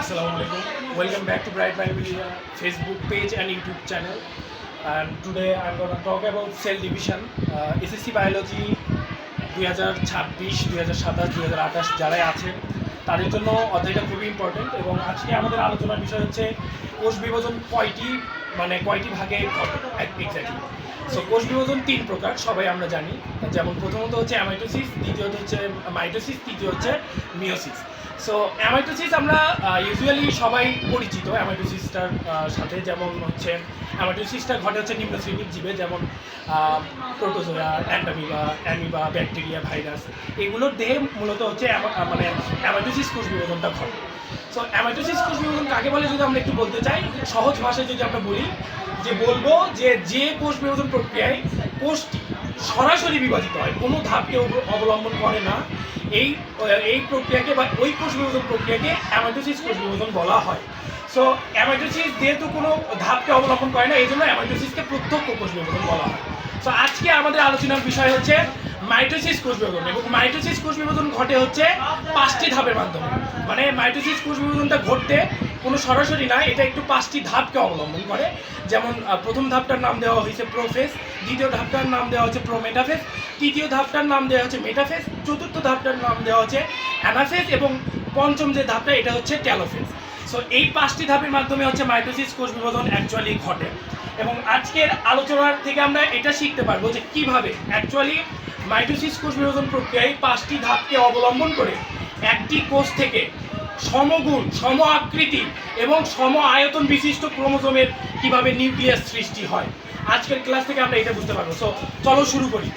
Assalamualaikum. Welcome back to Bright Bible Facebook page and YouTube channel. And today I'm going to talk about cell division. SSC Biology 2026, 2027, 2028 যারাই আছেন তাদের জন্য অধ্যায়টা খুবই important এবং আজকে আমাদের আলোচনার বিষয় হচ্ছে কোষ বিভাজন কয়টি ভাগে ঘটে এক্স্যাক্টলি। সো কোষ বিভাজন তিন প্রকার সবাই আমরা জানি, যেমন প্রথমত হচ্ছে অ্যামাইটোসিস, দ্বিতীয়ত হচ্ছে মাইটোসিস, তৃতীয় হচ্ছে মিওসিস। সো অ্যামাইটোসিস আমরা ইউজুয়ালি সবাই পরিচিত অ্যামাইটোসিসটার সাথে, যেমন হচ্ছে অ্যামাইটোসিসটা ঘটে হচ্ছে নিম্ন শ্রেণীর জীবে, যেমন প্রোটোজোয়া, অ্যামিবা, ব্যাকটেরিয়া, ভাইরাস, এগুলোর দেহে মূলত হচ্ছে অ্যামাইটোসিস কোষ বিভাজনটা ঘটে। সো অ্যামাইটোসিস কোষ বিভাজন কাকে বলে যদি আমরা একটু বলতে চাই, সহজ ভাষায় যদি আমরা বলি বলবো যে কোষ বিভাজন প্রক্রিয়ায় কোষটি সরাসরি বিভাজিত হয়, কোনো ধাপকে অবলম্বন করে না, এই প্রক্রিয়াকে বা ওই কোষ বিভাজন প্রক্রিয়াকে অ্যামাইটোসিস কোষ বিভাজন বলা হয়। সো অ্যামাইটোসিস যেহেতু কোনো ধাপকে অবলম্বন করে না, এই জন্য অ্যামাইটোসিসকে প্রত্যক্ষ কোষ বিভাজন বলা হয়। সো আজকে আমাদের আলোচনার বিষয় হচ্ছে মাইটোসিস কোষ বিভাজন, এবং মাইটোসিস কোষ বিভাজন ঘটে হচ্ছে 5টি ধাপের মাধ্যমে। মানে মাইটোসিস কোষ বিভাজনটা ঘটতে কোনো সরাসরি না, এটা একটু 5টি ধাপকে অবলম্বন করে। যেমন প্রথম ধাপটার নাম দেওয়া হয়েছে প্রোফেজ, দ্বিতীয় ধাপটার নাম দেওয়া হচ্ছে প্রোমেটাফেজ, তৃতীয় ধাপটার নাম দেওয়া হচ্ছে মেটাফেজ, চতুর্থ ধাপটার নাম দেওয়া হচ্ছে অ্যানাফেজ, এবং পঞ্চম যে ধাপটা এটা হচ্ছে টেলোফেজ। সো এই 5টি ধাপের মাধ্যমে হচ্ছে মাইটোসিস কোষ বিভাজন অ্যাকচুয়ালি ঘটে। এবং আজকের আলোচনার থেকে আমরা এটা শিখতে পারবো যে কীভাবে অ্যাকচুয়ালি মাইটোসিস কোষ বিভাজন প্রক্রিয়ায় 5টি ধাপকে অবলম্বন করে একটি কোষ থেকে সমগুণ, সম আকৃতি এবং সম আয়তন বিশিষ্ট ক্রোমোজোমের কিভাবে নিউক্লিয়াস সৃষ্টি হয়। আজকের ক্লাস থেকে আমরা এটা বুঝতে পারবো। সো চলো শুরু করি।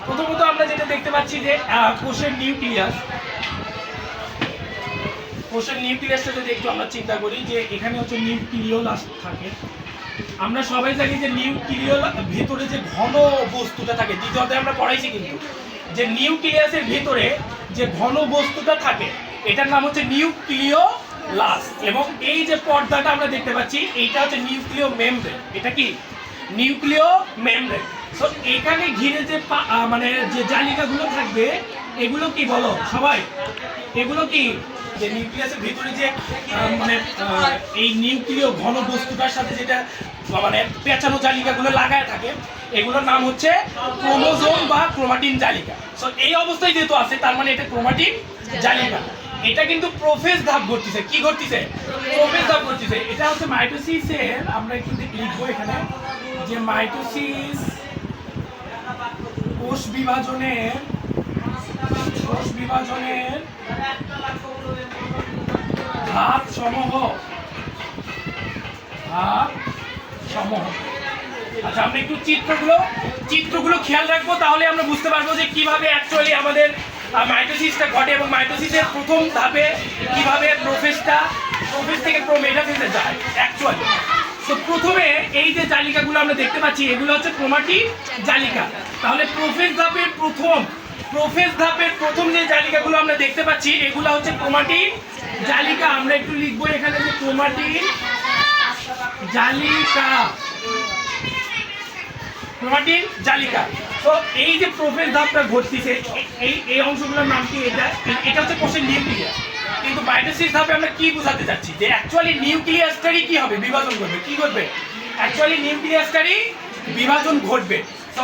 প্রথমত আমরা যেটা দেখতে পাচ্ছি যে কোষের নিউক্লিয়াসটা যদি একটু আমরা চিন্তা করি, যে এখানে হচ্ছে নিউক্লিওলাস থাকে। আমরা সবাই জানি যে নিউক্লিয়াল ভেতরে যে ঘন বস্তুটা থাকে, দ্বিতীয় অধ্যায়ে আমরা পড়াইছি কিন্তু, যে নিউক্লিয়াসের ভেতরে যে ঘন বস্তুটা থাকে এটার নাম হচ্ছে নিউক্লিওলাস। এবং এই যে পর্দাটা আমরা দেখতে পাচ্ছি এইটা হচ্ছে নিউক্লিয় মেমব্রেন। এটা কি নিউক্লিয় মেমব্রেন। সো এখানে ঘিরে যে যে জালিকাগুলো থাকবে এগুলো কি বলো সবাই, এগুলো কি যে নিউক্লিয়াসের ভিতরে যে এই নিউক্লিয় ঘন বস্তুটার সাথে যেটা পেঁচানো জালিকাগুলো লাগায় থাকে এগুলোর নাম হচ্ছে ক্রোমোজোম বা ক্রোমাটিন জালিকা। সো এই অবস্থায় যেহেতু আছে তার মানে এটা ক্রোমাটিন জালিকা। এটা কিন্তু প্রোফেজ ধাপ ঘটতেছে। কি ঘটতেছে? প্রোফেজ ধাপ ঘটতেছে। এটা হচ্ছে মাইটোসিসের, আমরা একটু লিখবো এখানে যে মাইটোসিস কোষ বিভাজনের ধাপ সমূহ। আচ্ছা, আমরা একটু চিত্রগুলো খেয়াল রাখবো, তাহলে আমরা বুঝতে পারবো যে কিভাবে অ্যাকচুয়ালি আমাদের মাইটোসিসটা ঘটে এবং মাইটোসিসের প্রথম ধাপে কিভাবে প্রোফেজ থেকে প্রোমেটাফেজে যায় অ্যাকচুয়ালি। তো প্রথমে এই যে জালিকাগুলো আমরা দেখতে পাচ্ছি এগুলো হচ্ছে ক্রোমাটিন জালিকা। তাহলে প্রোফেজ ধাপের প্রথম যে জালিকাগুলো আমরা দেখতে পাচ্ছি এগুলো হচ্ছে ক্রোমাটিন জালিকা। আমরা একটু লিখবো এখানে যে ক্রোমাটিন জালিকা। তো এই যে প্রোফেজ ধাপটা ঘটতেছে এই অংশগুলোর নাম কি? এটা হচ্ছে কোষের নিউক্লিয়াস। কিন্তু মাইটোসিস ধাপে আমরা কি বোঝাতে চাচ্ছি যে অ্যাকচুয়ালি নিউক্লিয়াসটারই কি হবে, বিভাজন ঘটবে। কি ঘটবে? অ্যাকচুয়ালি নিউক্লিয়াসটারই বিভাজন ঘটবে। তো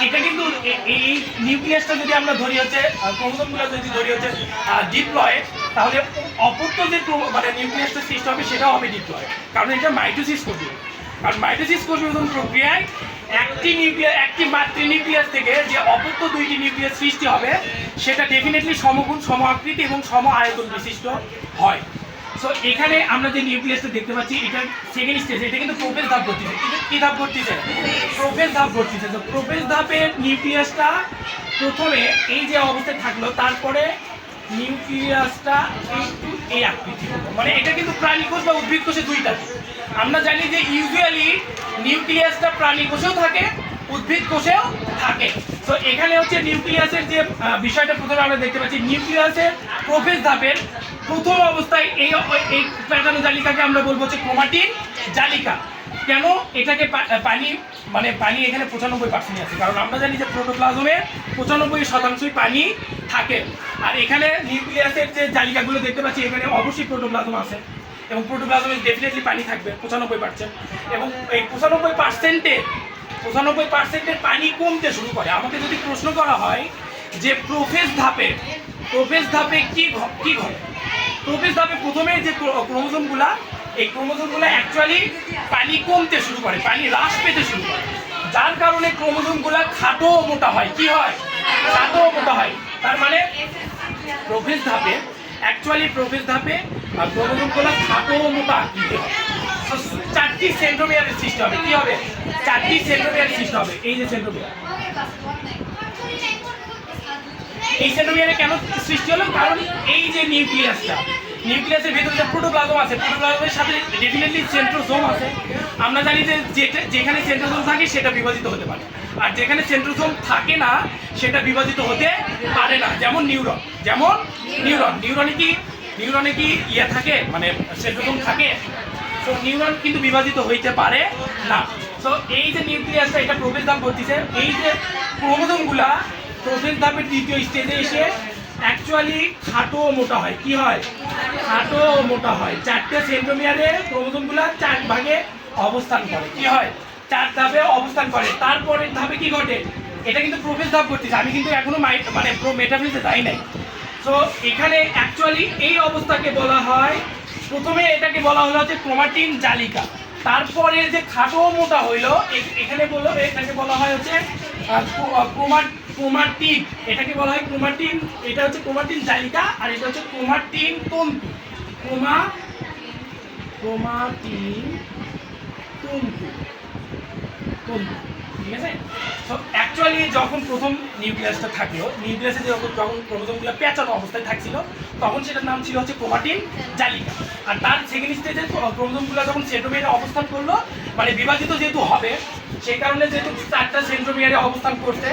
এটা কিন্তু এই নিউক্লিয়াসটা যদি আমরা ধরি হচ্ছে ক্রোমোজোমগুলো যদি ধরি হচ্ছে ডিপ্লয়েড, তাহলে অপত্য যে নিউক্লিয়াসটা সৃষ্টি হবে সেটাও হবে ডিপ্লয়েড, কারণ এটা মাইটোসিস কোষ বিভাজন। কারণ মাইটোসিস কোষ বিভাজন প্রক্রিয়ায় একটি মাতৃ নিউক্লিয়াস থেকে যে অপত্য 2টি নিউক্লিয়াস সৃষ্টি হবে সেটা ডেফিনেটলি সমগুণ, সম আকৃতি এবং সম আয়তন বিশিষ্ট হয়। সো এখানে আমরা যে নিউক্লিয়াসটা দেখতে পাচ্ছি এটা সেকেন্ড স্টেজ, এটা কিন্তু প্রোফেজ ধাপ ঘটতেছে। কি ধাপ ঘটতেছে? প্রোফেজ ধাপ ঘটতেছে। তো প্রোফেজ ধাপের নিউক্লিয়াসটা প্রথমে এই যে অবস্থায় থাকলো, তারপরে নিউক্লিয়াসটা একটু এই আকৃতি হলো। মানে এটা কিন্তু প্রাণী কোষ বা উদ্ভিদ কোষে দুইটা। আমরা জানি যে ইউজুয়ালি নিউক্লিয়াসটা প্রাণী কোষেও থাকে, উদ্ভিদ কোষেও থাকে। তো এখানে হচ্ছে নিউক্লিয়াসের যে বিষয়টা প্রথমে আমরা দেখতে পাচ্ছি, নিউক্লিয়াসের প্রোফেজ ধাপের প্রথম অবস্থায় এই প্যাটার্ন জালিকাকে আমরা বলবো হচ্ছে ক্রোমাটিন জালিকা। কেন এটাকে পানি মানে পানি এখানে 95% আছে, কারণ আমরা জানি যে প্রোটোপ্লাজমে 95% পানি থাকে। আর এখানে নিউক্লিয়াসের যে জালিকাগুলো দেখতে পাচ্ছি এখানে অবশ্যই প্রোটোপ্লাজম আছে, এবং প্রোটোপ্লাজমে ডেফিনেটলি পানি থাকবে 95%। এবং এই 95%-এর পানি কমতে শুরু করে। আমাকে যদি প্রশ্ন করা হয় যে প্রোফেজ ধাপে কি ঘটে, প্রোফেজ ধাপে প্রথমে যে ক্রোমোজোমগুলা, এই ক্রোমোজোমগুলো অ্যাকচুয়ালি পানি কমতে শুরু করে, পানি হ্রাস পেতে শুরু করে, যার কারণে ক্রোমোজোমগুলো খাটো মোটা হয়। কি হয়? খাটো মোটা হয়। তার মানে প্রোফেজ ধাপে ক্রোমোজোমগুলো খাটো মোটা আকৃতি হয়। 4টি সেন্ট্রোমিয়ারের সৃষ্টি হবে। কি হবে? 4টি সেন্ট্রোমিয়ারের সৃষ্টি হবে। এই যে সেন্ট্রোমিয়ার, এই সেন্ট্রোমিয়ারে কেন সৃষ্টি হলো? কারণ এই যে নিউক্লিয়াসের ভিতরে যে প্রোটোপ্লাজম আছে, প্রোটোপ্লাজমের সাথে ডেফিনেটলি সেন্ট্রোজোম আছে। আমরা জানি যে যেখানে সেন্ট্রোজোম থাকে সেটা বিভাজিত হতে পারে, আর যেখানে সেন্ট্রোজোম থাকে না সেটা বিভাজিত হতে পারে না। যেমন নিউরনে কি ইয়ে থাকে, মানে সেন্ট্রোজোম থাকে। তো নিউরন কিন্তু বিভাজিত হইতে পারে না। তো এই যে নিউক্লিয়াসটা, এটা প্রোফেজ ধাপ ঘটছে। এই যে ক্রোমোজোমগুলা প্রোফেজ ধাপের দ্বিতীয় স্টেজে এসে অ্যাকচুয়ালি খাটো মোটা হয়। কি হয়? খাটো মোটা হয়। 4টে সেন্ট্রোমিয়ারে ক্রোমোজোমগুলা 4 ভাগে অবস্থান করে। কি হয়? 4 ধাপে অবস্থান করে। তারপরের ধাপে কি ঘটে? এটা কিন্তু প্রোফেজ ধাপ ঘটছে, আমি কিন্তু এখনো মানে মেটাফেজে যাই নাই। তো এখানে অ্যাকচুয়ালি এই অবস্থাকে বলা হয়, প্রথমে এটাকে বলা হলো হচ্ছে ক্রোমাটিন জালিকা। তারপরে যে খাটো মোটা হইলো এখানে এটাকে বলা হয় হচ্ছে ক্রোমাটিন। এটাকে বলা হয় ক্রোমাটিন। এটা হচ্ছে ক্রোমাটিন জালিকা, আর এটা হচ্ছে ক্রোমাটিন তন্তু। ক্রোমাটিন তন্তু, ঠিক আছে? তো অ্যাকচুয়ালি যখন প্রথম নিউক্লিয়াসটা থাকলো, নিউক্লিয়াসে যখন ক্রোমোজোমগুলো পেঁচানো অবস্থায় থাকছিল, তখন সেটার নাম ছিল হচ্ছে ক্রোমাটিন জালিকা। আর তার সেকেন্ড স্টেজে ক্রোমোজোমগুলো যখন সেন্ট্রোমিয়ারে অবস্থান করলো, মানে বিভাজিত যেহেতু হবে, সেই কারণে যেহেতু 4টা সেন্ট্রোমিয়ারে অবস্থান করছে,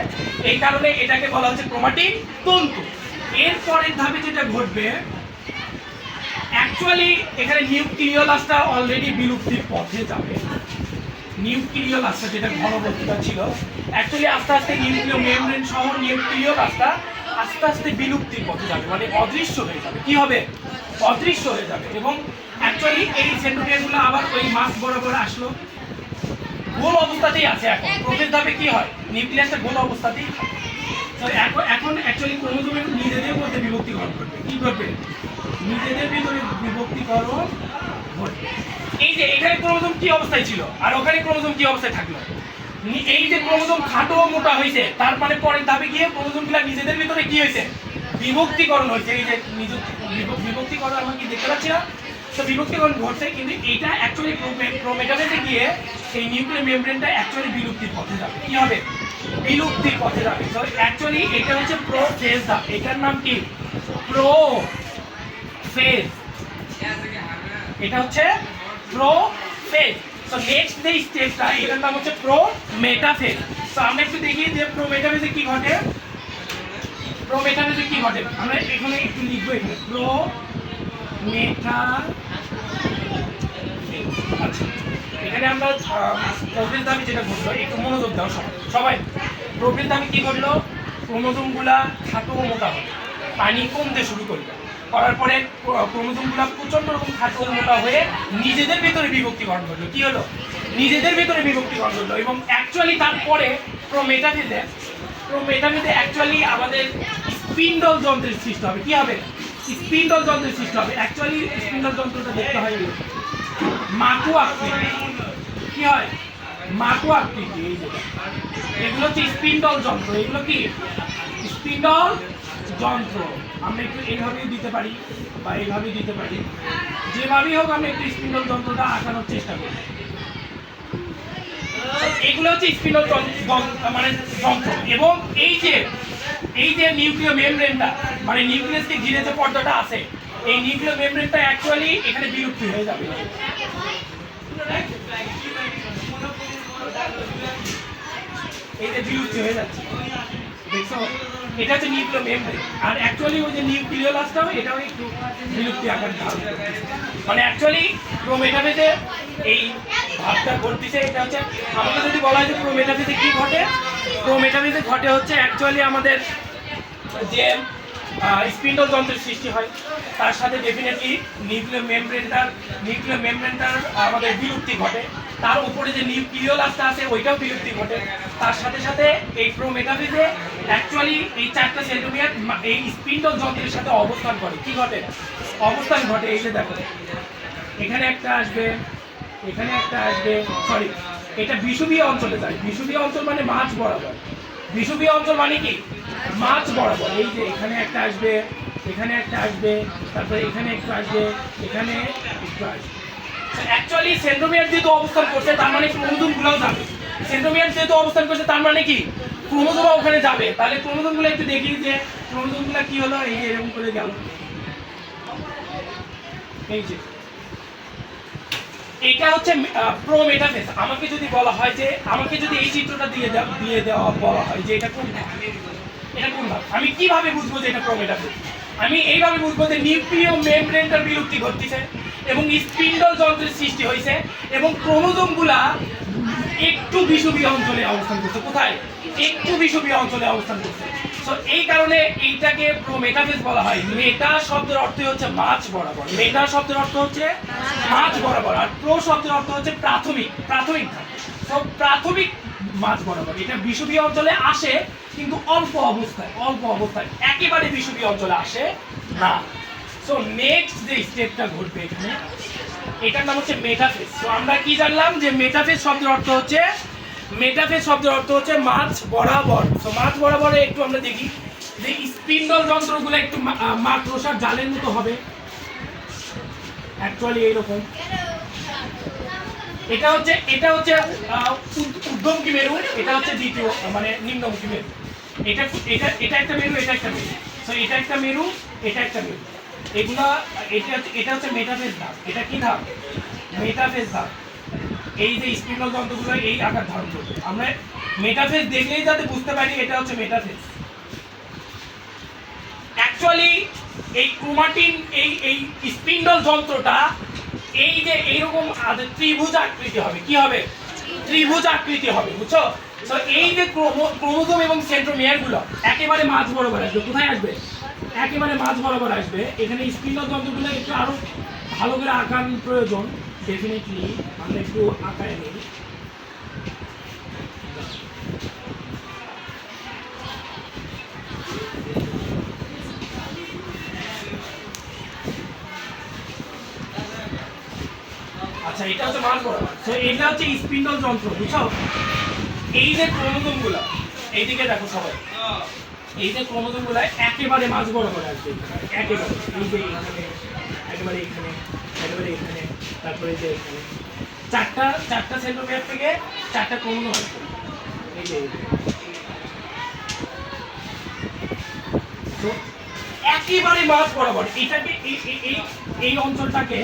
এই কারণে এটাকে বলা হচ্ছে ক্রোমাটিন তন্তু। এরপরের ধাপে যেটা ঘটবে, অ্যাকচুয়ালি এখানে নিউক্লিওলাসটা অলরেডি বিলুপ্তির পথে যাবে। নিউক্লিওলাসটা যেটা ঘনবস্তুটা ছিল, অ্যাকচুয়ালি আস্তে আস্তে নিউক্লিয় মেমব্রেন সহ নিউক্লিওলাসটা আস্তে আস্তে বিলুপ্তির পথে যাবে, মানে অদৃশ্য হয়ে যাবে। কি হবে? অদৃশ্য হয়ে যাবে। এবং অ্যাকচুয়ালি এই সেন্ট্রোমিয়ারগুলো আবার ওই মাস বরাবর আসলো, গোল অবস্থাতেই আছে। এখন প্রোফেজ ধাপে কি হয়? নিউক্লিয়াসটা গোল অবস্থাতেই থাকে। তো এখন অ্যাকচুয়ালি ক্রোমোজোমের নিজেদের মধ্যে বিভক্তিকরণ করবে। কি করবে? নিজেদের ভিতরে বিভক্তিকরণ ঘটবে। এই যে এখানে ক্রোমোজোম কি অবস্থায় ছিল, আর ওখানে ক্রোমোজোম কি অবস্থায় থাকলো? এই যে ক্রোমোজোম খাটো মোটা হয়েছে, তারপরে পরের ধাপে গিয়ে ক্রোমোজোমগুলো নিজেদের ভিতরে কি হয়েছে? বিভক্তিকরণ হয়েছে। এই যে বিভক্তিকরণ আমরা কি দেখতে পাচ্ছি না? তো বিভক্তিকরণ ঘটছে, কিন্তু এটা অ্যাকচুয়ালি প্রোমেটাফেজে গিয়ে এই নিউক্লিয়ার মেমব্রেনটা অ্যাকচুয়ালি বিলুপ্তির পথে যাবে। কি হবে? বিলুপ্তির পথে যাবে। তো অ্যাকচুয়ালি এটা হচ্ছে প্রোফেজ ধাপ। এটার নাম কি? প্রোফেজ। এটা হচ্ছে প্রোফেজ। তো নেক্সট যে স্টেজটা, এটার নাম হচ্ছে প্রোমেটাফেজ। তো আমরা একটু দেখি যে প্রোমেটাফেজে কি ঘটে। প্রোমেটাফেজে কি ঘটে আমরা এখানে একটু লিখবো। এখানে প্রোমেটাফেজ। আচ্ছা, এখানে আমরা প্রোফেজ ধাপে যেটা ঘটলো, একটু মনোযোগ দাও সবাই। প্রোফেজ ধাপে কি ঘটলো? ক্রোমোজোমগুলা খাটো মোটা হবে, পানি কমতে শুরু করবে। করার পরে ক্রোমোজোমগুলো প্রচন্ড রকম খাটো মোটা হয়ে নিজেদের ভেতরে বিভক্তিকরণ করলো। কি হলো? নিজেদের ভেতরে বিভক্তিকরণ করলো। এবং অ্যাকচুয়ালি তারপরে প্রোমেটাফেজে অ্যাকচুয়ালি আমাদের স্পিন্ডল যন্ত্রের সৃষ্টি হবে। কি হবে? স্পিন্ডল যন্ত্রের সৃষ্টি হবে। অ্যাকচুয়ালি স্পিন্ডল যন্ত্রটা দেখতে হয় মাকু আকৃতি। কি হয়? মাকু আকৃতি। এগুলো হচ্ছে স্পিন্ডল যন্ত্র। এগুলো কি? স্পিন্ডল যন্ত্র। আমরা একটু এইভাবেই দিতে পারি বা এইভাবেই দিতে পারি, যেভাবেই হোক আমরা একটু স্পিন্ডল যন্ত্রটা আঁকানোর চেষ্টা করি। এগুলো হচ্ছে স্পিন্ডল মানে যন্ত্র। এবং এই যে নিউক্লিয় মেমব্রেনটা, মানে নিউক্লিয়াসকে ঘিরে যে পর্দাটা আছে, এই নিউক্লিয় মেমব্রেনটা অ্যাকচুয়ালি এখানে বিলুপ্তি হয়ে যাবে। এই যে বিলুপ্তি হয়ে যাচ্ছে, দেখছো? এটা হচ্ছে নিউক্লিয় মেমব্রেন। আর অ্যাকচুয়ালি ওই যে নিউক্লিওলাসটাও এটাও একটু বিলুপ্তি আকার ধারণ করছে। মানে অ্যাকচুয়ালি প্রোমেটাফেজে এই ভাবটা ঘটতেছে এটা হচ্ছে আমাকে যদি বলা হয় যে প্রোমেটাফেজে কি ঘটে, প্রোমেটাফেজে ঘটে হচ্ছে অ্যাকচুয়ালি আমাদের যে স্পিন্ডল যন্ত্রের সৃষ্টি হয়, তার সাথে ডেফিনেটলি নিউক্লিয়ার মেমব্রেনটার আমাদের বিলুপ্তি ঘটে, তার উপরে যে নিউক্লিওলাসটা আছে ওইটাও বিলুপ্তি ঘটে, তার সাথে সাথে এই প্রোমেটাফেজে অ্যাকচুয়ালি এই চারটা সেন্ট্রোমিয়ার এই স্পিন্ডল যন্ত্রের সাথে অবস্থান করে। কি ঘটে? অবস্থান ঘটে। এই যে দেখো এখানে একটা আসবে, এখানে একটা আসবে, সরি এটা বিষুবীয় অঞ্চলে যায়। বিষুবীয় অঞ্চল মানে মাঝ বরাবর। বিষুবীয় অঞ্চল মানে কি? মাঝ বরাবর। এই যে এখানে একটা আসবে, এখানে একটা আসবে, তারপরে এখানে একটু আসবে, এখানে একটু আসবে। অ্যাকচুয়ালি সেন্ট্রোমিয়ার যেহেতু অবস্থান করছে তার মানে ক্রোমোজোমগুলোও যাবে। সেন্ট্রোমিয়ার যেহেতু অবস্থান করছে তার মানে কি ক্রোমোজোমও ওখানে যাবে। তাহলে ক্রোমোজোমগুলো একটু দেখি যে ক্রোমোজোমগুলো কি হলো। এই যে এরকম করে গেল, এই যে এটা হচ্ছে প্রোমেটাফেজ। আমাকে যদি বলা হয় যে আমাকে যদি এই চিত্রটা দিয়ে দেওয়া বলা হয় যে এটা কোন ভাব, এটা কোন ভাব, আমি কিভাবে বুঝবো যে এটা প্রোমেটাফেজ? আমি এইভাবে বুঝবো যে নিউক্লিয় মেমব্রেনটার বিলুপ্তি ঘটতেছে এবং স্পিন্ডল যন্ত্রের সৃষ্টি হয়েছে এবং ক্রোমোজোমগুলা একটু বিষুবীয় অঞ্চলে অবস্থান করছে। কোথায়? একটু বিষুবীয় অঞ্চলে অবস্থান করছে। সো এই কারণে এইটাকে প্রোমেটাফেজ বলা হয়। মেটা শব্দের অর্থ হচ্ছে মাঝ বরাবর। মেটা শব্দের অর্থ হচ্ছে মাঝ বরাবর, আর প্রো শব্দের অর্থ হচ্ছে প্রাথমিক, প্রাথমিক ধাপ। সো প্রাথমিক মাঝ বরাবর এটা বিষুবীয় অঞ্চলে আসে কিন্তু অল্প অবস্থায়, অল্প অবস্থায়, একেবারে বিষুবীয় অঞ্চলে আসে না। সো নেক্সট যে স্টেপটা ঘটবে এখানে, এটার নাম হচ্ছে মেটাফেজ। তো আমরা কি জানলাম যে মেটাফেজ শব্দের অর্থ হচ্ছে, মেটাফেজ শব্দের অর্থ হচ্ছে মাঝ বরাবর। তো মাঝ বরাবরে একটু আমরা দেখি যে স্পিন্ডল যন্ত্রগুলো একটু মাকড়সার জালের মতো হবে অ্যাকচুয়ালি এইরকম। এটা হচ্ছে ঊর্ধ্বমুখী মেরু, এটা হচ্ছে দ্বিতীয় মানে নিম্নমুখী মেরু। এটা এটা এটা একটা মেরু, এটা একটা মেরু। সো এটা একটা মেরু, এটা একটা মেরু। এগুলা এটা হচ্ছে মেটাফেজ ধাপ। এটা কি ধাপ? মেটাফেজ ধাপ। এই যে স্পিন্ডল যন্ত্রগুলো এই আকার ধারণ করবে। আমরা মেটাফেজ দেখলেই যাতে বুঝতে পারি এটা হচ্ছে মেটাফেজ। অ্যাকচুয়ালি এই ক্রোমাটিন এই স্পিন্ডল যন্ত্রটা এই যে এইরকম ত্রিভুজ আকৃতি হবে। কি হবে? ত্রিভুজ আকৃতি হবে, বুঝছো? তো এই যে ক্রোমোজোম এবং সেন্ট্রোমিয়ার গুলো একেবারে মাঝ বরাবর আসবে। কোথায় আসবে? একেবারে মাঝ বরাবর আসবে। এখানে স্পিন্ডল যন্ত্রগুলো একটু আরো ভালো করে আঁকার প্রয়োজন। ডেফিনেটলি আমরা একটু আঁকায় নিই। আচ্ছা এটা হচ্ছে মাঝ বরাবর। তো এটা হচ্ছে স্পিন্ডল যন্ত্র, বুঝছো? এই যে ক্রোমোজোমগুলো এইদিকে দেখো সবাই, এই যে ক্রোমোজোমগুলো একেবারে মাঝ বরাবর আসবে। একেবারে এই যে এখানে, একেবারে এখানে, একেবারে এখানে, তারপরে যে এখানে চারটা সেন্ট্রোমিয়ার থেকে চারটা ক্রোমোজোম আসবে। এই যে তো একেবারে মাঝ বরাবর এটাকে এই অঞ্চলটাকে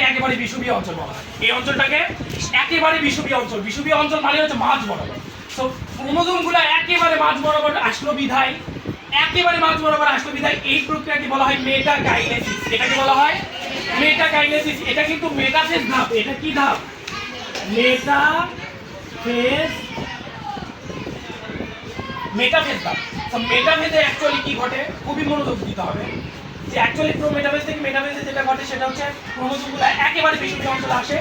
একেবারে বিষুবীয় অঞ্চল বলা হয়। এই অঞ্চলটাকে একেবারে বিষুবীয় অঞ্চল। বিষুবীয় অঞ্চল মানে হচ্ছে মাঝ বরাবর। সো ক্রোমোজোমগুলো একেবারে মাঝ বরাবর আসলো বিধায়, একেবারে মাঝ বরাবর আসলো বিধায় এই প্রক্রিয়াকে বলা হয় মেটাকাইনেসিস। এটাকে বলা হয় মেটাকাইনেসিস। এটা কিন্তু মেটাফেজ ধাপ। এটা কি ধাপ? মেটাফেজ ধাপ। তো মেটাফেজে অ্যাকচুয়ালি কি ঘটে খুবই মনোযোগ দিতে হবে যে অ্যাকচুয়ালি প্রোমেটাফেজ থেকে মেটাফেজে যেটা ঘটে সেটা হচ্ছে ক্রোমোজোমগুলো একেবারে বিষুবীয় অঞ্চলে আসে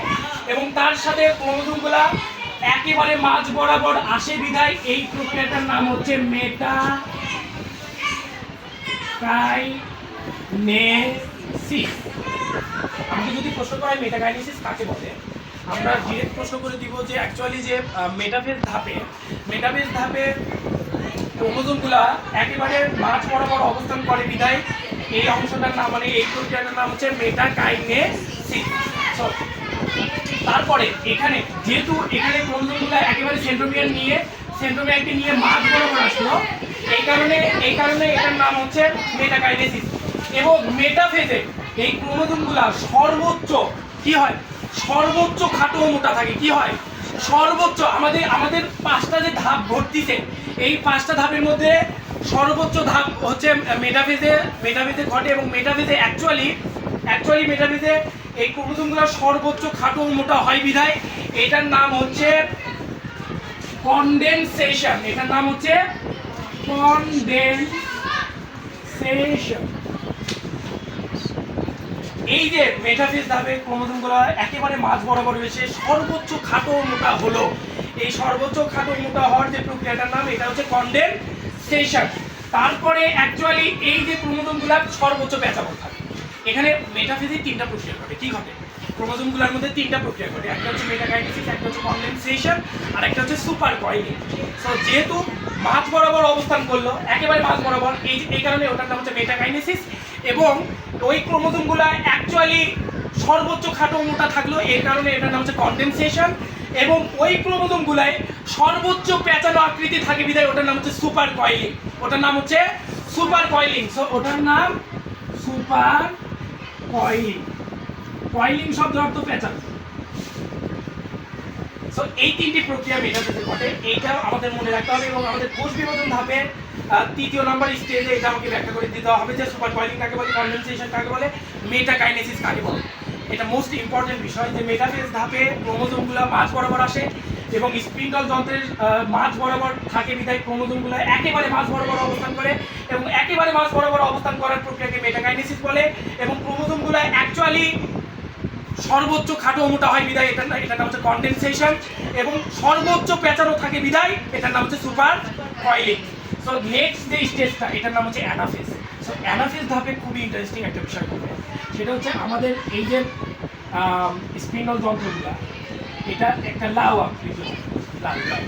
এবং তার সাথে ক্রোমোজোমগুলো একেবারে মাঝ বরাবর আসে বিধায় এই প্রক্রিয়াটার নাম হচ্ছে মেটাকাইনেসিস। আমাকে যদি প্রশ্ন করা হয় মেটাকাইনেসিস কাকে বলে, আমরা ডিরেক্ট প্রশ্ন করে দিব যে অ্যাকচুয়ালি যে মেটাফেজ ধাপে ক্রোমোজোমগুলা একেবারে মাঝ বরাবর অবস্থান করে বিধায় এই অংশটার নাম মানে এই প্রক্রিয়াটার নাম হচ্ছে মেটাকাইনেসিস। তারপরে এখানে যেহেতু এখানে ক্রোমোজোমগুলো একেবারে সেন্ট্রোমিয়ারকে নিয়ে মাঝ বরাবর আসলো, এই কারণে এটার নাম হচ্ছে মেটাকাইনেসিস। এবং মেটাফেজে এই ক্রোমোজোমগুলা সর্বোচ্চ কি হয়? সর্বোচ্চ খাটো ও মোটা থাকে। কি হয়? সর্বোচ্চ আমাদের পাঁচটা যে ধাপ ঘটতিছে এই পাঁচটা ধাপের মধ্যে সর্বোচ্চ ধাপ হচ্ছে মেটাফেজে ঘটে এবং মেটাফেজে অ্যাকচুয়ালি মেটাফেজে এই ক্রোমোজোমগুলো সর্বোচ্চ খাটো মোটা হয় বিধায় এটার নাম হচ্ছে কনডেনসেশন। এটার নাম হচ্ছে কনডেনসেশন। এই যে মেটাফেজ ধাপে ক্রোমোজোমগুলো একেবারে মাঝ বরাবর রয়েছে, সর্বোচ্চ খাটো মোটা হলো। এই সর্বোচ্চ খাটো মোটা হওয়ার যে প্রক্রিয়াটার নাম এটা হচ্ছে কনডেনসেশন। তারপরে অ্যাকচুয়ালি এই যে ক্রোমোজোমগুলো সর্বোচ্চ প্যাঁচাবো থাকে। এখানে মেটাফেজে তিনটা প্রক্রিয়া ঘটে। কি ঘটে? ক্রোমোজোমগুলোর মধ্যে তিনটা প্রক্রিয়া ঘটে। একটা হচ্ছে মেটাকাইনেসিস, একটা হচ্ছে কনডেনসেশন, আর একটা হচ্ছে সুপার কয়েলিং। সো যেহেতু মাঝ বরাবর অবস্থান করলো, একেবারে মাঝ বরাবর, এই কারণে ওটার নাম হচ্ছে মেটাকাইনেসিস। এবং ওই ক্রোমোজোমগুলো অ্যাকচুয়ালি সর্বোচ্চ খাটো মোটা থাকলো, এই কারণে এটার নাম হচ্ছে কনডেনসেশন। এবং ওই ক্রোমোজোমগুলোয় সর্বোচ্চ পেঁচানো আকৃতি থাকে বিধায় ওটার নাম হচ্ছে সুপার কয়েলিং। ওটার নাম হচ্ছে সুপার কয়েলিং। সো ওটার নাম সুপার কয়েলিং। কয়েলিং শব্দের অর্থ পেঁচানো। সো এই তিনটি প্রক্রিয়া মেটাফেজে ঘটে, এইটা আমাদের মনে রাখতে হবে। এবং আমাদের কোষ বিভাজন ধাপে তৃতীয় নাম্বার স্টেজে এটা আমাকে ব্যাখ্যা করে দিতে হবে যে সুপার কয়েলিং কাকে বলে, কনডেনসেশন কাকে বলে, মেটাকাইনেসিস কাকে বলে। এটা মোস্ট ইম্পর্টেন্ট বিষয় যে মেটাফেজ ধাপে ক্রোমোজোমগুলো মাঝ বরাবর আসে এবং স্পিন্ডল যন্ত্রের মাঝ বরাবর থাকে বিধায় ক্রোমোজোমগুলো একেবারে মাঝ বরাবর অবস্থান করে এবং একেবারে মাঝ বরাবর অবস্থান করার প্রক্রিয়াকে মেটাকাইনেসিস বলে। এবং ক্রোমোজোমগুলো অ্যাকচুয়ালি সর্বোচ্চ খাটো মোটা হয় বিধায় এটার নাম হচ্ছে কনডেনসেশন। এবং সর্বোচ্চ পেঁচানো থাকে বিধায় এটার নাম হচ্ছে সুপার কয়েলিং। সো নেক্সট যে স্টেজটা এটার নাম হচ্ছে অ্যানাফেজ। সো অ্যানাফেজ ধাপে খুবই ইন্টারেস্টিং একটা বিষয় হবে, সেটা হচ্ছে আমাদের এই যে স্পিন্ডল যন্ত্রগুলো, এটা একটা লাউ আকৃতি, লাউ লাউ।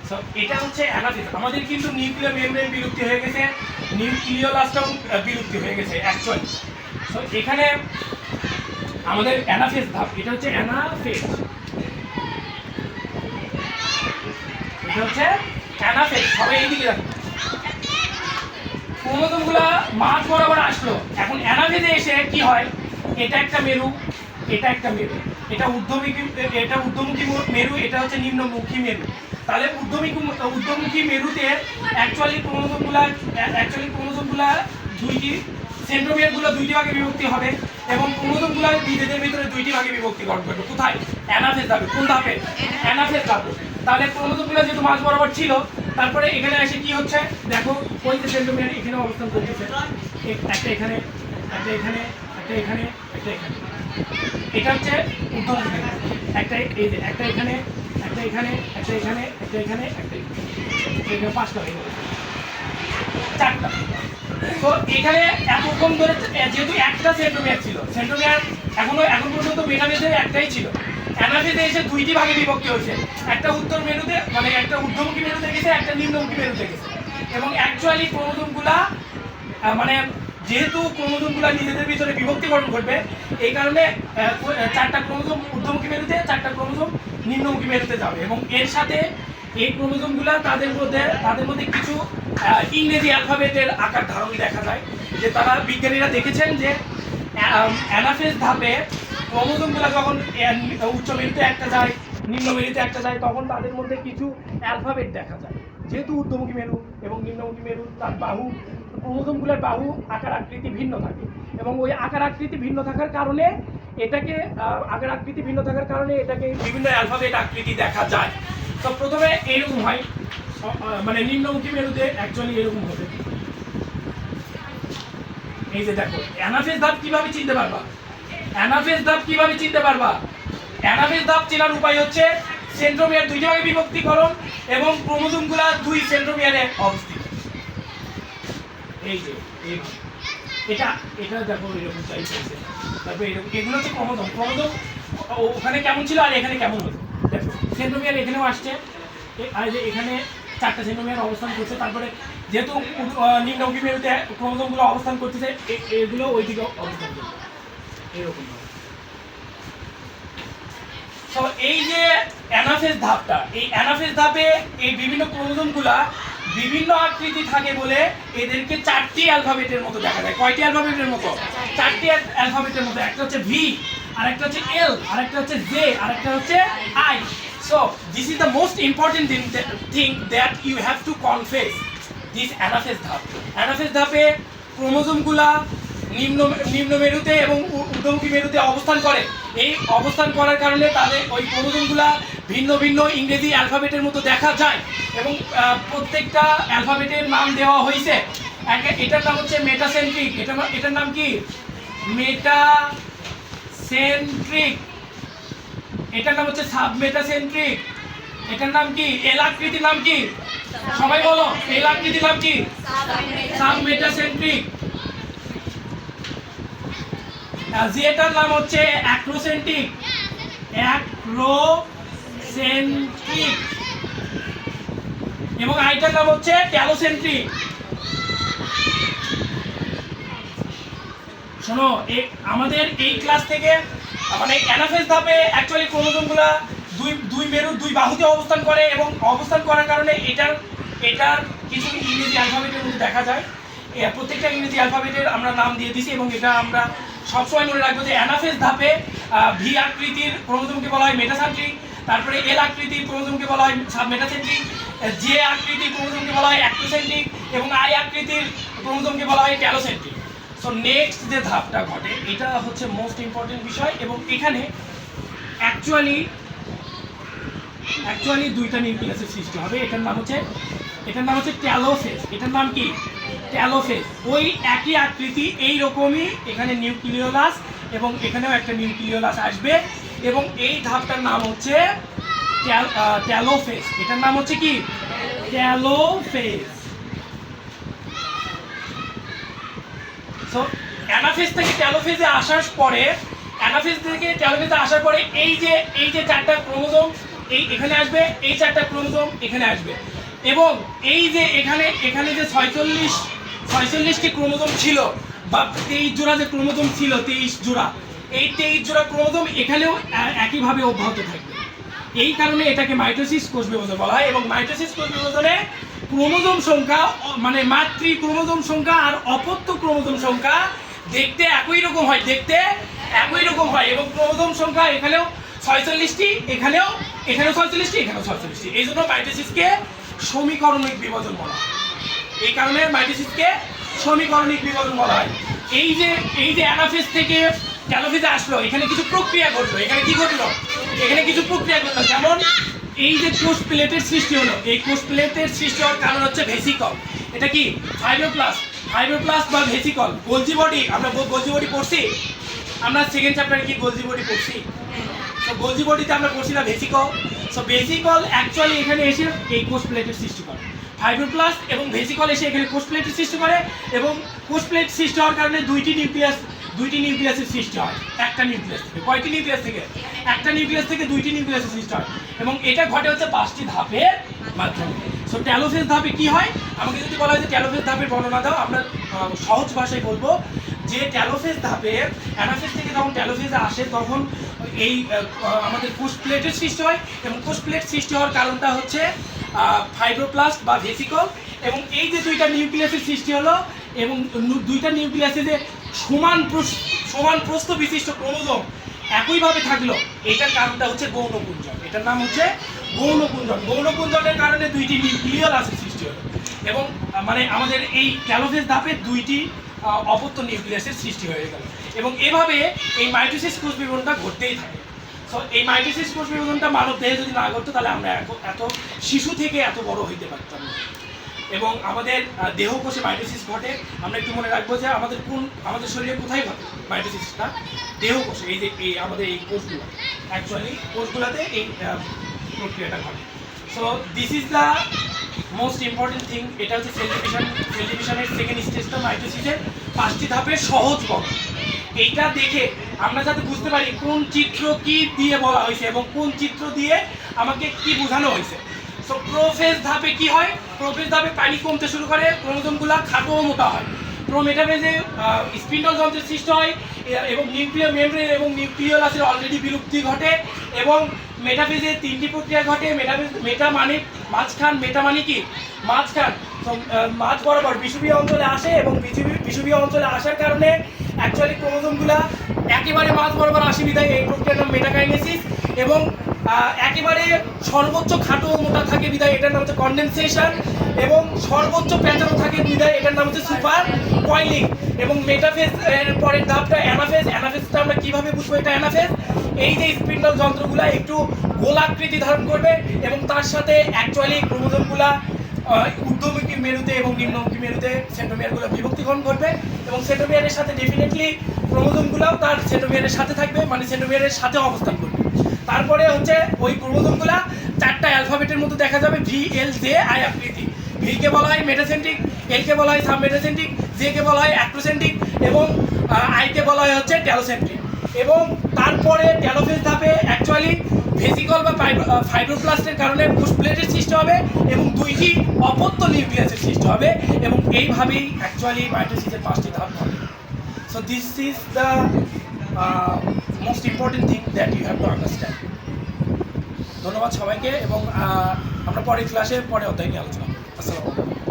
সো এটা হচ্ছে অ্যানাফেজ। আমাদের কিন্তু নিউক্লিয়ার মেমব্রেন বিলুপ্তি হয়ে গেছে, নিউক্লিওলাসটাও বিলুপ্তি হয়ে গেছে অ্যাকচুয়ালি। সো এখানে আমাদের অ্যানাফেজ ধাপ, এটা হচ্ছে অ্যানাফেজ। এটা হচ্ছে অ্যানাফেজ। সবাই এইদিকে রাখুন। ক্রোমোজোমগুলো মাঝ বরাবর আসলো, এখন অ্যানাফেজে এসে কি হয়, এটা একটা মেরু, এটা একটা মেরু, এটা ঊর্ধ্বমুখী মেরু, এটা হচ্ছে নিম্নমুখী মেরু। তাহলে ঊর্ধ্বমুখী মেরুতে অ্যাকচুয়ালি ক্রোমোজোমগুলো দুইটি, সেন্ট্রোমিয়ারগুলো দুইটি ভাগে বিভক্তি হবে এবং ক্রোমোজোমগুলো নিজেদের ভিতরে দুইটি ভাগে বিভক্তি গ্রহণ করবে। কোথায়? অ্যানাফেজ ধাপে। কোন ধাপে? অ্যানাফেজ ধাপে। তাহলে ক্রোমোজোমগুলো যেহেতু মাঝ বরাবর ছিল, তারপরে এখানে এসে কি হচ্ছে দেখো, ওই যে সেন্ট্রোমিয়ার এখানে অবস্থান করতেছে, একটা এখানে, একটা এখানে, একটা এখানে, একটা এখানে। এটা হচ্ছে ঊর্ধ্বমুখী। একটা এই যে একটা এখানে, একটা এখানে, একটা এখানে, একটা এখানে, একটা এখানে, পাঁচটা হয়ে গেল, চারটা। তো এখানে এতক্ষণ ধরে যেহেতু একটা সেন্ট্রোমিয়ার ছিল, সেন্ট্রোমিয়ার এখন পর্যন্ত মেটাফেজে একটাই ছিল। অ্যানাফেজে এসে দুইটি ভাগে বিভক্তি হয়েছে, একটা উত্তর মেরুতে, মানে একটা ঊর্ধ্বমুখী মেরুতে গেছে, একটা নিম্নমুখী মেরুতে গেছে। এবং অ্যাকচুয়ালি ক্রোমোজোমগুলা মানে যেহেতু ক্রোমোজোমগুলা নিজেদের ভিতরে বিভক্তিকরণ করবে, এই কারণে চারটা ক্রোমোজোম ঊর্ধ্বমুখী মেরুতে, চারটা ক্রোমোজোম নিম্নমুখী মেরুতে যাবে। এবং এর সাথে এই ক্রোমোজোমগুলা তাদের মধ্যে কিছু ইংরেজি অ্যালফাবেটের আকার ধারণ দেখা যায়, যে তারা বিজ্ঞানীরা দেখেছেন যে অ্যানাফেজ ধাপে ক্রোমোজোমগুলো যখন উচ্চ মেরুতে একটা যায়, নিম্ন মেরুতে একটা যায়, তখন তাদের মধ্যে কিছু অ্যালফাবেট দেখা যায়। যেহেতু ঊর্ধ্বমুখী মেরু এবং নিম্নমুখী মেরু, তার ক্রোমোজোমগুলোর বাহু আকার আকৃতি ভিন্ন থাকে এবং ওই আকার আকৃতি ভিন্ন থাকার কারণে এটাকে বিভিন্ন অ্যালফাবেট আকৃতি দেখা যায়। তো প্রথমে এইরকম হয়, মানে নিম্নমুখী মেরুতে অ্যাকচুয়ালি এরকম হবে। এই যে দেখো, অ্যানাফেজ ধাপ কিভাবে চিনতে পারবা? অ্যানাফেজ ধাপ চেনার উপায় হচ্ছে সেন্ট্রোমিয়ার দুইটি ভাগে বিভক্তিকরণ এবং ক্রোমোজোমগুলা দুই সেন্ট্রোমিয়ারে অবস্থিত। এই যে এটা দেখো এরকম টাইপ আছে। তারপরে এগুলো হচ্ছে ক্রোমোজোম ওখানে কেমন ছিল আর এখানে কেমন হলো। দেখো সেন্ট্রোমিয়ার এখানেও আসছে, আর যে এখানে চারটা সেন্ট্রোমিয়ার অবস্থান করছে। তারপরে যেহেতু নিম্নমুখী মেরুতে ক্রোমোজোমগুলো অবস্থান করতেছে, এগুলো ওই দিকে অবস্থান করছে এরকম। তো এই যে অ্যানাফেজ ধাপটা, এই অ্যানাফেজ ধাপে এই বিভিন্ন ক্রোমোজোমগুলা বিভিন্ন আকৃতি থাকে বলে এদেরকে চারটি অ্যালফাবেটের মতো দেখা যায়। কয়টি অ্যালফাবেটের মতো? চারটি অ্যালফাবেটের মতো। একটা হচ্ছে ভি, আরেকটা হচ্ছে এল, আরেকটা হচ্ছে জে, আরেকটা হচ্ছে I. So this is the most important thing that you have to confess this anaphase ধাপ। অ্যানাফেজ ধাপে ক্রোমোজোমগুলা নিম্ন মেরুতে এবং ঊর্ধ্বমুখী মেরুতে অবস্থান করে। এই অবস্থান করার কারণে তাদের ওই ক্রোমোজোমগুলা ভিন্ন ভিন্ন ইংরেজি অ্যালফাবেটের মতো দেখা যায় এবং প্রত্যেকটা অ্যালফাবেটের নাম দেওয়া হয়েছে। এটার নাম হচ্ছে মেটাসেন্ট্রিক, এটার নাম কি মেটাসেন্ট্রিক, এটার নাম হচ্ছে সাবমেটাসেন্ট্রিক, এটার নাম কি এল আকৃতির নাম কি সবাই বলো, এল আকৃতির নাম কি সাবমেটাসেন্ট্রিক। যেটার নাম হচ্ছে অ্যাক্রোসেন্ট্রিক, অ্যাক্রোসেন্ট্রিক এবং আইটার নাম হচ্ছে ট্যালোসেন্ট্রিক। শোনো, আমাদের এই ক্লাস থেকে মানে অ্যানাফেজ ধাপে অ্যাকচুয়ালি ক্রোমোজোমগুলা দুই মেরুর দুই বাহুতে অবস্থান করে এবং অবস্থান করার কারণে এটার কিছু ইংরেজি অ্যালফাবেটের মধ্যে দেখা যায়। প্রত্যেকটা ইংরেজি অ্যালফাবেটের আমরা নাম দিয়ে দিছি এবং এটা আমরা সবসময় মনে রাখবো যে অ্যানাফেজ ধাপে ভি আকৃতির ক্রোমোজোমকে বলা হয় মেটাসেন্ট্রিক, তারপরে এল আকৃতির ক্রোমোজোমকে বলা হয় সাবমেটাসেন্ট্রিক, জে আকৃতির ক্রোমোজোমকে বলা হয় অ্যাক্টোসেন্ট্রিক এবং আই আকৃতির ক্রোমোজোমকে বলা হয় ট্যালোসেন্ট্রিক। সো নেক্সট যে ধাপটা ঘটে এটা হচ্ছে মোস্ট ইম্পর্টেন্ট বিষয় এবং এখানে অ্যাকচুয়ালি দুইটা নিউক্লিয়াসের সৃষ্টি হবে। এটার নাম হচ্ছে ট্যালোফেজ। এটার নাম কি ট্যালোফেজ। ওই একই আকৃতি এইরকমই এখানে নিউক্লিওলাস এবং এখানেও একটা নিউক্লিওলাস আসবে এবং এই ধাপটার নাম হচ্ছে ট্যালোফেজ। এটার নাম হচ্ছে কি ট্যালোফেজ। সো অ্যানাফেজ থেকে ট্যালোফেজে আসার পরে এই যে চারটা ক্রোমোজোম এখানে আসবে, এই চারটা ক্রোমোজোম এখানে আসবে এবং এই যে এখানে যে 46টি ক্রোমোজোম ছিল বা 23 জোড়া যে ক্রোমোজোম ছিল, 23 জোড়া, এই 23 জোড়া ক্রোমোজোম এখানেও একইভাবে অব্যাহত থাকবে। এই কারণে এটাকে মাইটোসিস কোষ বিভাজন বলা হয় এবং মাইটোসিস কোষ বিভাজনে ক্রোমোজোম সংখ্যা মানে মাতৃ ক্রোমোজোম সংখ্যা আর অপত্য ক্রোমোজোম সংখ্যা দেখতে একই রকম হয় এবং ক্রোমোজোম সংখ্যা এখানেও 46টি, এখানেও 46টি, এখানেও 46টি। এই জন্য মাইটোসিসকে সমীকরণিক বিভাজন বলা হয়। এই কারণে মাইটোসিসকে সমীকরণিক বিভাজন বলা হয়। এই যে অ্যানাফেজ থেকে ট্যালোফেজে আসলো, এখানে কিছু প্রক্রিয়া ঘটলো। এখানে কিছু প্রক্রিয়া ঘটলো, যেমন এই যে কোষ প্লেটের সৃষ্টি হলো, এই কোষ প্লেটের সৃষ্টি হওয়ার কারণ হচ্ছে ভেসিকল। এটা কি ফাইব্রোপ্লাস্ট বা ভেসিকল। গোলজি বডি, আমরা গোলজি বডি পড়ছি, আমরা সেকেন্ড চ্যাপ্টারে কি গোলজি বডি পড়ছি। তো গোলজি বডিতে আমরা পড়ছি না ভেসিকল। সো ভেসিকল অ্যাকচুয়ালি এখানে এসে এই কোষ প্লেটের সৃষ্টি করে। ফাইব্রোপ্লাস্ট এবং ভেসিকল এসে এখানে কোষ প্লেটের সৃষ্টি করে এবং কোষ প্লেট সৃষ্টি হওয়ার কারণে দুইটি নিউক্লিয়াসের সৃষ্টি হয় একটা নিউক্লিয়াস থেকে। কয়টি নিউক্লিয়াস থেকে? একটা নিউক্লিয়াস থেকে দুইটি নিউক্লিয়াসের সৃষ্টি হয় এবং এটা ঘটে হচ্ছে 5টি ধাপের মাধ্যমে। সো ট্যালোফেজ ধাপে কি হয়? আমাকে যদি বলা হয় যে ট্যালোফেজ ধাপের বর্ণনা দাও, আমরা সহজ ভাষায় বলবো যে ট্যালোফেজ ধাপে অ্যানাফেজ থেকে যখন ট্যালোফেজে আসে তখন এই আমাদের কোষ প্লেটের সৃষ্টি হয় এবং কোষ প্লেট সৃষ্টি হওয়ার কারণটা হচ্ছে ফাইব্রোপ্লাস্ট বা ভেসিকল এবং এই যে দুইটা নিউক্লিয়াসের সৃষ্টি হলো এবং দুইটা নিউক্লিয়াসে যে সমান প্রস্থ বিশিষ্ট ক্রোমোজোম একইভাবে থাকলো, এটার কারণটা হচ্ছে গৌণকুঞ্জন। এটার নাম হচ্ছে গৌণকুঞ্জন। গৌণকুঞ্জনের কারণে দুইটি নিউক্লিয়াসের সৃষ্টি হলো এবং মানে আমাদের এই ট্যালোফেজ ধাপে দুইটি অপত্য নিউক্লিয়াসের সৃষ্টি হয়ে গেল এবং এভাবে এই মাইটোসিস কোষ বিভাজনটা ঘটতেই থাকে। সো এই মাইটোসিস কোষ বিভাজনটা মানব দেহে যদি না ঘটতো তাহলে আমরা এত শিশু থেকে এত বড় হইতে পারতাম না। এবং আমাদের দেহকোষে মাইটোসিস ঘটে, আমরা একটু মনে রাখবো যে আমাদের শরীরে কোথায় ঘটে মাইটোসিসটা? দেহকোষে। এই আমাদের এই কোষগুলো অ্যাকচুয়ালি কোষগুলোতে এই প্রক্রিয়াটা ঘটে। So this is the most important thing. এটা হচ্ছে সেল ডিভিশনের সেকেন্ড স্টেজটা মাইটোসিসের 5টি ধাপের সহজ বর্ণনা। এইটা দেখে আমরা যাতে বুঝতে পারি কোন চিত্র কি দিয়ে বলা হয়েছে এবং কোন চিত্র দিয়ে আমাকে কি বোঝানো হয়েছে। সো প্রোফেজ ধাপে কি হয়? প্রোফেজ ধাপে পানি কমতে শুরু করে, ক্রোমোজোমগুলো খাটো ও মোটা হয়। প্রোমেটাফেজে স্পিন্ডল যন্ত্রের সৃষ্টি হয় এবং নিউক্লিয়ার মেমব্রেন এবং নিউক্লিওলাসের অলরেডি বিলুপ্তি ঘটে এবং মেটাফেজে 3টি প্রক্রিয়া ঘটে। মেটা মানে মাঝখান, মেটা মানে কি মাঝখান, মাঝ বরাবর বিষুবীয় অঞ্চলে আসে এবং বিষুবীয় অঞ্চলে আসার কারণে অ্যাকচুয়ালি ক্রোমোজোমগুলো একেবারে মাঝ বরাবর আসে বিধায় এই প্রক্রিয়ার নাম মেটাকাইনেসিস এবং একেবারে সর্বোচ্চ খাটো মোটা থাকে বিদায় এটার নাম হচ্ছে কনডেনসেশন, এবং সর্বোচ্চ প্যাঁচানো থাকে বিদায় এটার নাম হচ্ছে সুপার কয়েলিং। এবং মেটাফেজ এর পরের ধাপটা অ্যানাফেজ। অ্যানাফেজটা আমরা কিভাবে বুঝবো এটা অ্যানাফেজ? এই যে স্পিন্ডল যন্ত্রগুলো একটু গোলাকৃতি ধারণ করবে এবং তার সাথে অ্যাকচুয়ালি ক্রোমোজোমগুলা ঊর্ধ্বমুখী মেরুতে এবং নিম্নমুখী মেরুতে সেন্ট্রোমিয়ারগুলো বিভক্তিকরণ করবে, এবং সেন্ট্রোমিয়ারের সাথে ডেফিনেটলি ক্রোমোজোমগুলোও তার সেন্ট্রোমিয়ারের সাথে থাকবে, মানে সেন্ট্রোমিয়ারের সাথে অবস্থান করবে। তারপরে হচ্ছে ওই ক্রোমোজোমগুলা চারটা অ্যালফাবেটের মধ্যে দেখা যাবে, ভি এল জে আই আকৃতি। ভি কে বলা হয় মেটাসেন্ট্রিক, এল কে বলা হয় সাবমেটাসেন্ট্রিক, জে কে বলা হয় অ্যাক্টোসেন্ট্রিক এবং আই কে বলা হয় হচ্ছে টেলোসেন্ট্রিক। এবং তারপরে টেলোফেজ ধাপে অ্যাকচুয়ালি ভেসিকল বা ফাইব্রোপ্লাস্টের কারণে পুশ প্লেটের সৃষ্টি হবে এবং দুইটি অপত্য নিউক্লিয়াসের সৃষ্টি হবে, এবং এইভাবেই অ্যাকচুয়ালি মাইটোসিসের 5টি ধাপ হবে। So this is the most important thing that you have to understand. ধন্যবাদ সবাইকে, এবং আমরা পরের ক্লাসে পরে অধ্যায় নিয়ে আলোচনা করব। আসসালামু আলাইকুম।